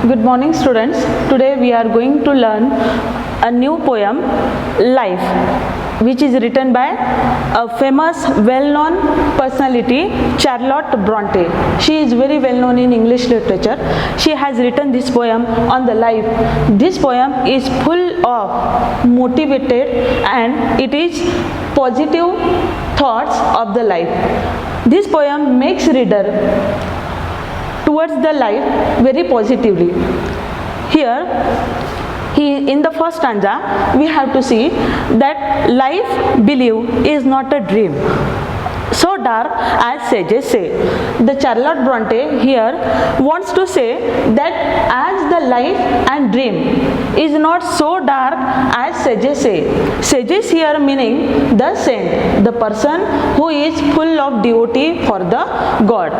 Good morning, students. Today we are going to learn a new poem, Life, which is written by a famous, well-known personality, Charlotte Bronte. She is very well-known in English literature. She has written this poem on the life. This poem is full of motivated and it is positive thoughts of the life. This poem makes reader towards the life very positively. Here, in the first stanza, we have to see that life, believe, is not a dream so dark as sages say. The Charlotte Bronte here wants to say that as the life and dream is not so dark as sages say. Sages here meaning the saint, the person who is full of devotee for the God.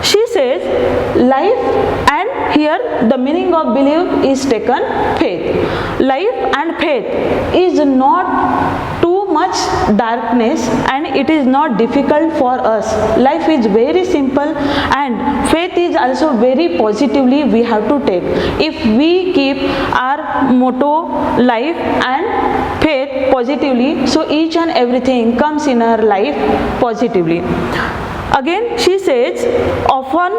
She says life, and here the meaning of belief is taken faith. Life and faith is not too much darkness and it is not difficult for us. Life is very simple and faith is also very positively we have to take. If we keep our motto life and faith positively, so each and everything comes in our life positively. Again she says often,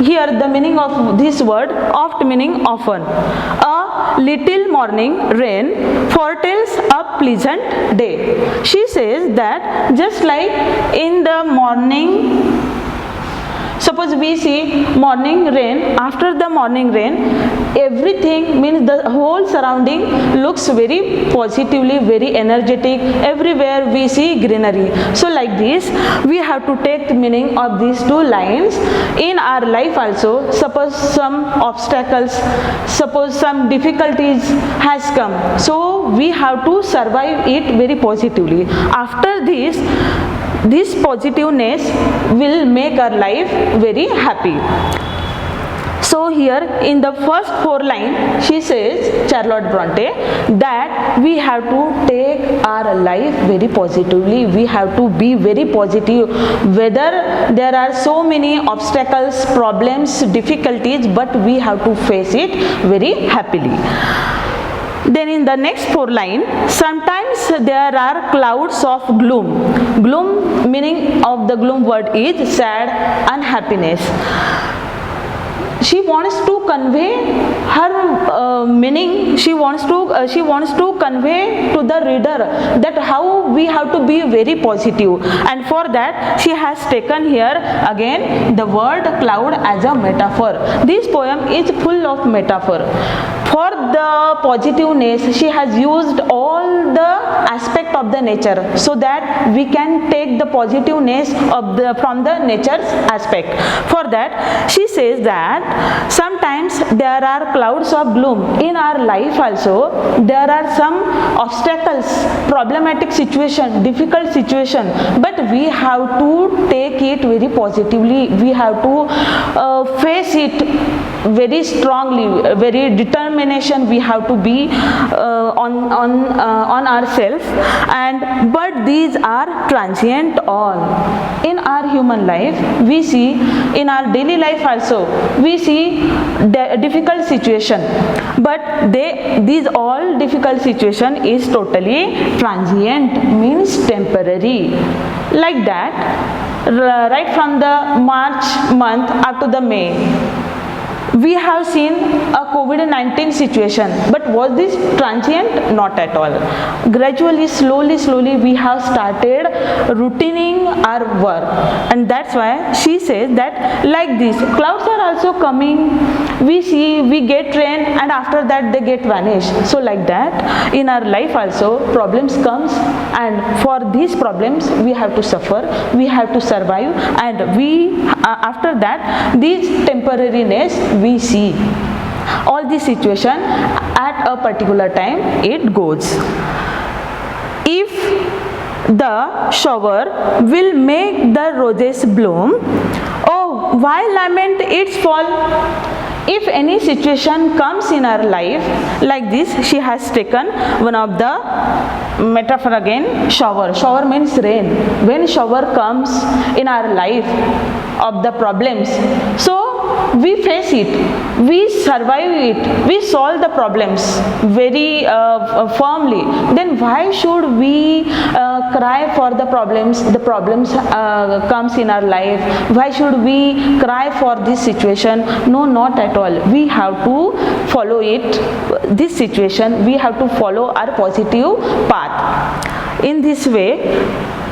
here the meaning of this word oft meaning often. A little morning rain foretells a pleasant day. She says that just like in the morning, suppose we see morning rain, after the morning rain everything means the whole surrounding looks very positively, very energetic, everywhere we see greenery. So like this we have to take the meaning of these two lines in our life also. Suppose some obstacles, suppose some difficulties has come, so we have to survive it very positively. After this positiveness will make our life very happy. So here in the first four lines she says, Charlotte Bronte, that we have to take our life very positively. We have to be very positive whether there are so many obstacles, problems, difficulties, but we have to face it very happily. Then in the next four lines, sometimes there are clouds of gloom. Gloom, meaning of the gloom word is sad, unhappiness. She wants to convey her meaning. She wants to convey to the reader that how we have to be very positive, and for that she has taken here again the word cloud as a metaphor. This poem is full of metaphor. For the positiveness she has used all the aspect of the nature so that we can take the positiveness of from the nature's aspect. For that she says that sometimes there are clouds of gloom in our life also. There are some obstacles, problematic situation, difficult situation, but we have to take it very positively. We have to face it very strongly, very determination we have to be on ourselves. And but these are transient all. In our human life we see, in our daily life also we see difficult situation, but these all difficult situation is totally transient, means temporary. Like that, right from the March month up to the May, we have seen a COVID-19 situation, but was this transient? Not at all. Gradually, slowly we have started routining our work, and that's why she says that like this, clouds are also coming. We see, we get rain, and after that they get vanished. So like that, in our life also problems comes, and for these problems we have to suffer, we have to survive, and we after that these temporariness we see. All the situation at a particular time it goes. If the shower will make the roses bloom, oh, why lament its fall? If any situation comes in our life like this, she has taken one of the metaphor again, shower. Shower means rain. When shower comes in our life of the problems, so we face it, we survive it, we solve the problems very firmly, then why should we cry for the problems? The problems comes in our life, why should we cry for this situation? No, not at all. We have to follow it, this situation, we have to follow our positive path. In this way,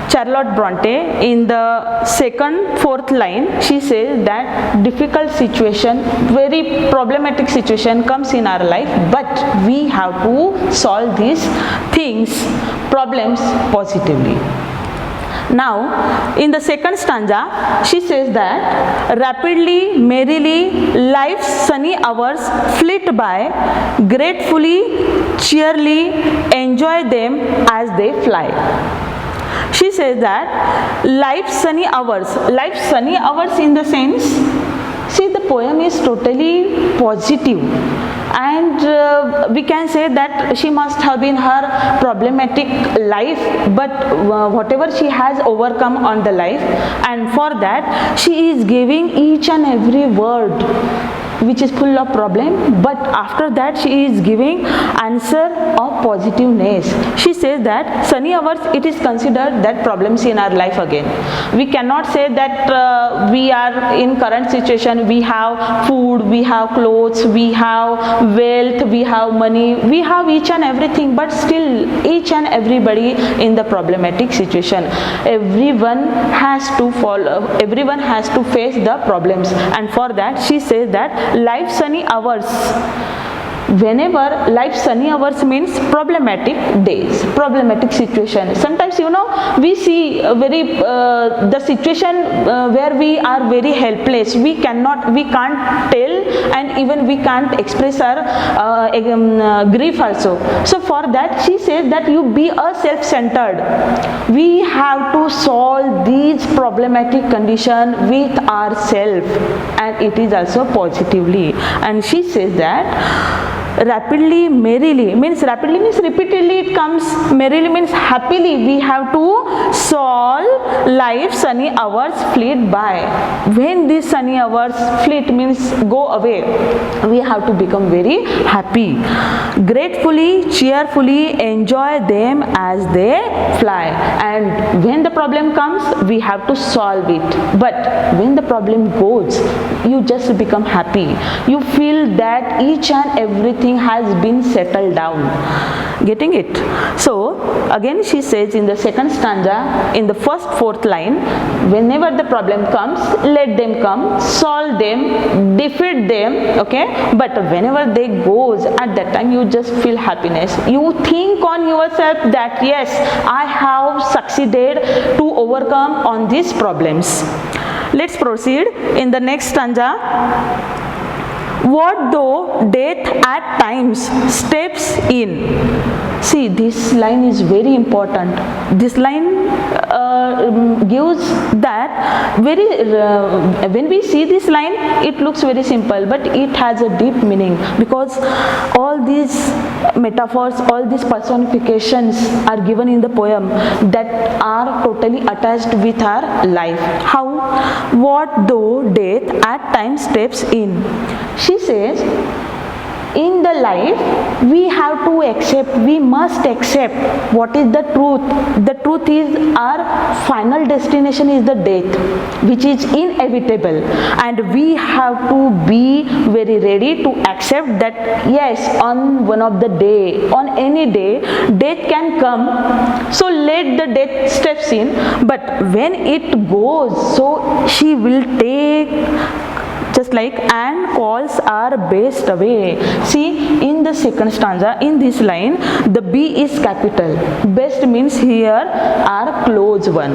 Charlotte Bronte, in the second, fourth line, she says that difficult situation, very problematic situation comes in our life, but we have to solve these things, problems positively. Now, in the second stanza, she says that rapidly, merrily, life's sunny hours flit by, gratefully, cheerily, enjoy them as they fly. She says that life's sunny hours in the sense, see, the poem is totally positive, and we can say that she must have been her problematic life, but whatever she has overcome on the life, and for that she is giving each and every word which is full of problem, but after that she is giving answer of positiveness. She says that sunny hours, it is considered that problems in our life again. We cannot say that we are in current situation, we have food, we have clothes, we have wealth, we have money, we have each and everything, but still each and everybody in the problematic situation. Everyone has to follow, everyone has to face the problems, and for that she says that life sunny hours, whenever life sunny hours means problematic days, problematic situation. Sometimes, you know, we see very the situation where we are very helpless, we can't tell, and even we can't express our grief also. So for that she says that you be a self-centered, we have to solve these problematic condition with ourselves, and it is also positively. And she says that rapidly, merrily means repeatedly it comes, merrily means happily, we have to solve life sunny hours fleet by. When these sunny hours fleet means go away, we have to become very happy. Gratefully, cheerfully enjoy them as they fly. And when the problem comes, we have to solve it, but when the problem goes, you just become happy, you feel that each and everything has been settled down. Getting it? So again she says in the second stanza, in the first, fourth line, whenever the problem comes, let them come, solve them, defeat them, okay, but whenever they goes, at that time you just feel happiness, you think on yourself that yes, I have succeeded to overcome on these problems. Let's proceed in the next stanza. What though death at times steps in? See, this line is very important. This line gives that very, when we see this line, it looks very simple, but it has a deep meaning, because all these metaphors, all these personifications are given in the poem that are totally attached with our life. How? What though death at times steps in? She says, in the life we have to accept, we must accept what is the truth. The truth is our final destination is the death, which is inevitable, and we have to be very ready to accept that yes, on one of the day, on any day, death can come. So let the death steps in, but when it goes, so she will take, just like Anne calls our best away. See, in the second stanza, in this line, the B is capital. Best means here our close one.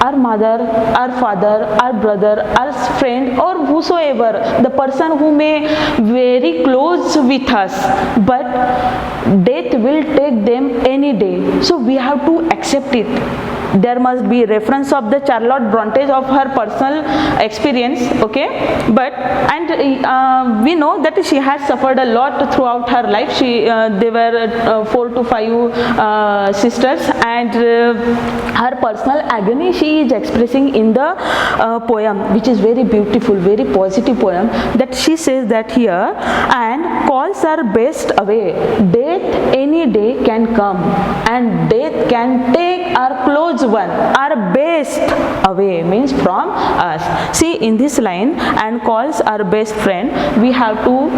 Our mother, our father, our brother, our friend, or whosoever, the person who may very close with us, but death will take them any day. So we have to accept it. there must be reference of the Charlotte Bronte of her personal experience, okay, but and we know that she has suffered a lot throughout her life. They were 4 to 5 sisters, and her personal agony she is expressing in the poem, which is very beautiful, very positive poem, that she says that here, and calls her best away. Death any day can come, and death can take our close one, our best away, means from us. See, in this line, and calls our best friend, we have to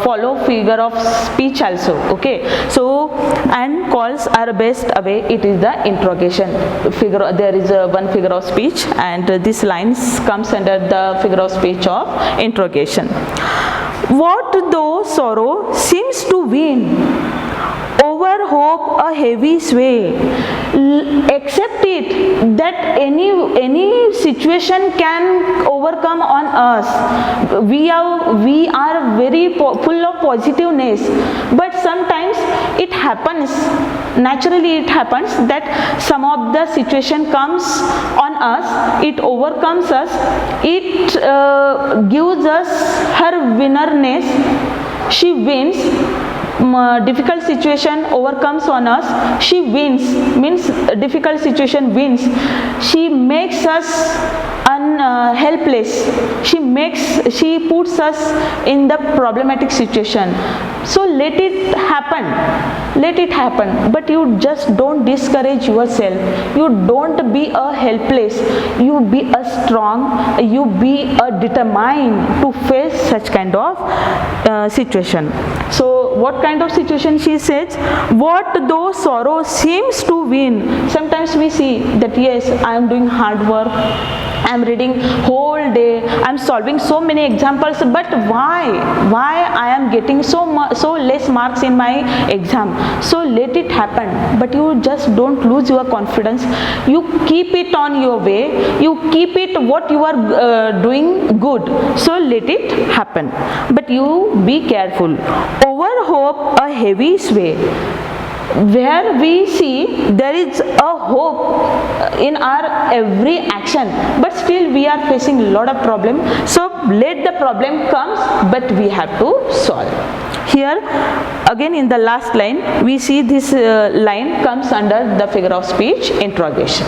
follow figure of speech also, okay. So, and calls our best away, it is the interrogation figure. There is one figure of speech, and this line comes under the figure of speech of interrogation. What though sorrow seems to win over hope a heavy sway? Accept it that any situation can overcome on us. We are very full of positiveness, but sometimes it happens, naturally it happens that some of the situation comes on us, it overcomes us, it gives us her winnerness, she wins. Difficult situation overcomes on us, she wins, means difficult situation wins. She makes us helpless, she puts us in the problematic situation. So let it happen, but you just don't discourage yourself, you don't be a helpless, you be a strong, you be a determined to face such kind of situation. So what kind of situation she says? What though sorrow seems to win? Sometimes we see that yes, I am doing hard work, I am reading whole day, I am solving so many examples, but why I am getting so less marks in my exam? So let it happen, but you just don't lose your confidence, you keep it on your way, you keep it what you are doing good, so let it happen, but you be careful. Over hope a heavy sway, where we see there is a hope in our every action, but still we are facing a lot of problem. So let the problem comes, but we have to solve. Here again in the last line we see this line comes under the figure of speech interrogation.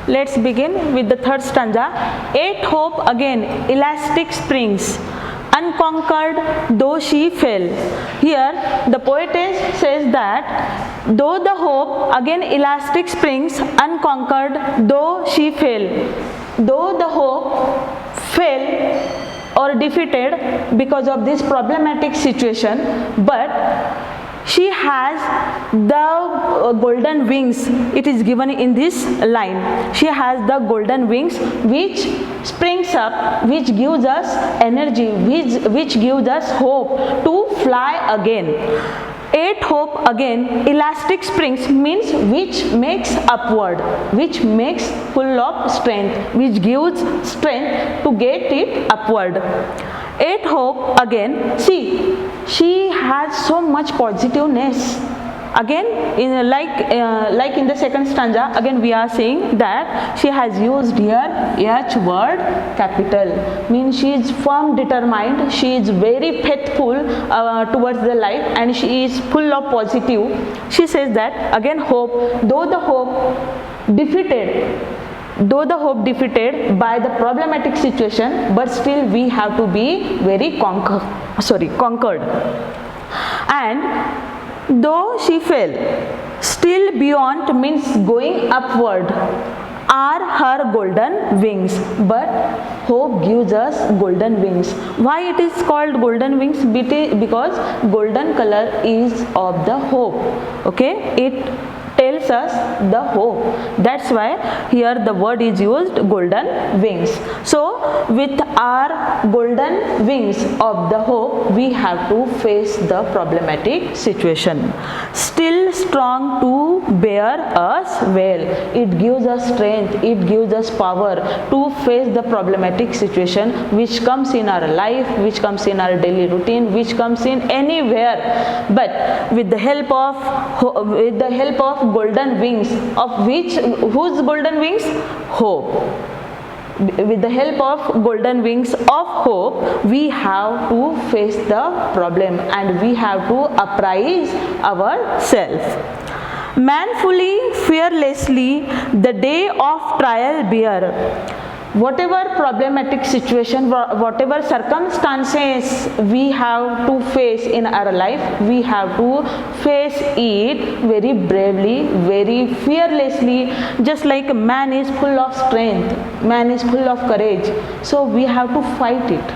Let's begin with the third stanza. Yet hope again elastic springs, unconquered though she fell. Here the poetess says that though the hope again elastic springs, unconquered though she fell. Though the hope fell or defeated because of this problematic situation, but she has the golden wings. It is given in this line. She has the golden wings which springs up, which gives us energy, which gives us hope to fly again. Eight hope again elastic springs means which makes upward, which makes full of strength, which gives strength to get it upward. Eight hope again, see, she has so much positiveness. Again in like in the second stanza, again we are saying that she has used here H word capital, means she is firm determined, she is very faithful towards the life, and she is full of positive. She says that again hope, though the hope defeated by the problematic situation, but still we have to be very conquered. And though she fell, still beyond means going upward are her golden wings, but hope gives us golden wings. Why it is called golden wings? Because golden color is of the hope, okay, it tells us the hope, that's why here the word is used golden wings. So with our golden wings of the hope, we have to face the problematic situation. Still strong to bear us well, it gives us strength, it gives us power to face the problematic situation which comes in our life, which comes in our daily routine, which comes in anywhere, but with the help of golden wings, of which, whose golden wings? Hope. With the help of golden wings of hope, we have to face the problem and we have to apprise ourselves. Manfully, fearlessly, the day of trial bear. Whatever problematic situation, whatever circumstances we have to face in our life, we have to face it very bravely, very fearlessly. Just like man is full of strength, man is full of courage, so we have to fight it.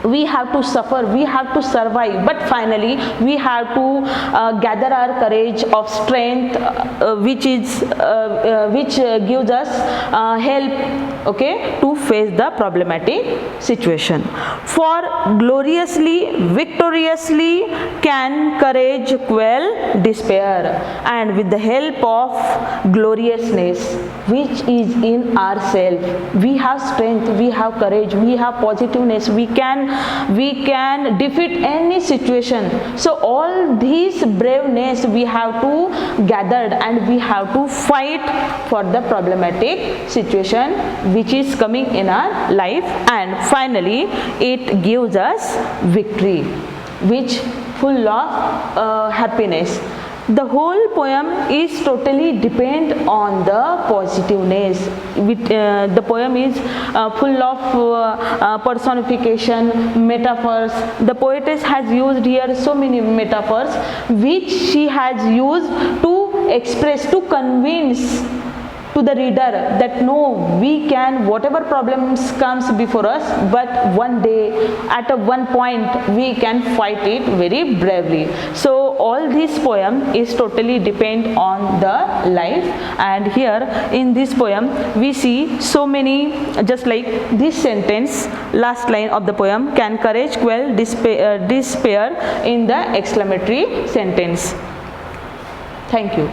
We have to suffer, we have to survive, but finally we have to gather our courage of strength, which gives us help, okay, to face the problematic situation. For gloriously, victoriously can courage quell despair, and with the help of gloriousness which is in ourselves, we have strength, we have courage, we have positiveness, we can defeat any situation. So all these braveness we have to gather and we have to fight for the problematic situation which is coming in our life, and finally it gives us victory, which full of happiness. The whole poem is totally depend on the positiveness. The poem is full of personification, metaphors. The poetess has used here so many metaphors which she has used to express, to convince to the reader that no, we can, whatever problems comes before us, but one day at a one point we can fight it very bravely. So all this poem is totally depend on the life, and here in this poem we see so many, just like this sentence, last line of the poem, can courage quell despair in the exclamatory sentence. Thank you.